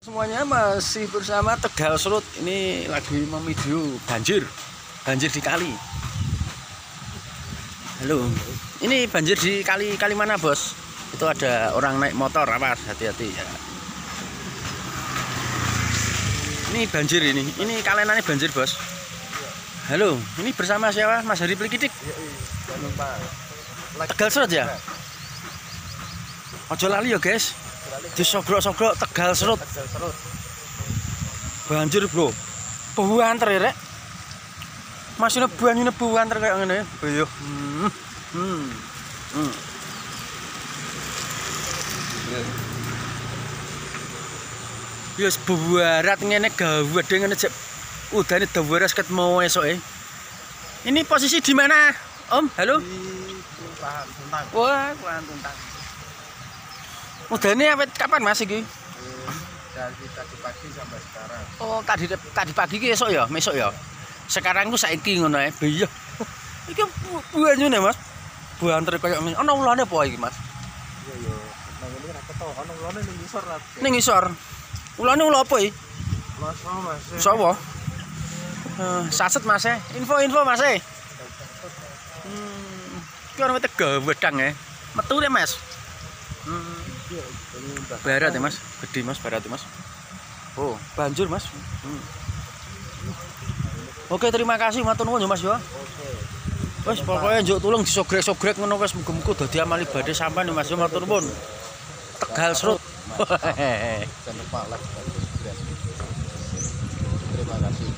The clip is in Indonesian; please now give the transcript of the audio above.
Semuanya masih bersama Tegal Serut. Ini lagi memvideo banjir di kali. Halo, ini banjir di kali mana, bos? Itu ada orang naik motor, apa? Hati-hati ya. Ini banjir ini kalenannya banjir, bos. Halo, ini bersama siapa? Mas Hari Plikidik. Tegal Serut ya? Ojo lali ya, guys. Disogrok-sogrok Tegal Serut. Banjir, bro. Buanter ya, rek. Masih banyune buanter kayak ngene. Yo. Yes, buarat ngene gawede ngene jek. Udane dawaras ket mau esoke. Ini posisi di mana, Om? Halo? Di Tuntang. Wah, Tuntang. Udane awet kapan, Mas, iki? Dari tadi pagi sampai sekarang. Oh, tadi pagi ki esuk ya, mesuk ya. Sekarang ku saiki ngono ae. Iya. Iki buanyune, Mas. Buanter koyo ngene. Ana ulane apa iki, Mas? Iya yo. Nang ngene ra ketok, ana ulane ning ngisor ra. Ning ngisor. Ulane ula apa iki? Mas, Mas. Sapa? Saset, Mas. Info, Mas. Ki ora Tegal wedang e. Metu le, Mas. Barat ya, Mas. Gede, Mas, barat ya, Mas. Oh, banjir, Mas. Oke, terima kasih matur nuwun ya, Mas ya. Wes pokoknya njuk tulung disogrek-sogrek ngono wis muga-muga dadi amal ibadah sampean ya, Mas ya, matur nuwun. Tegal Serut. Jangan lupa like dan subscribe. Terima kasih.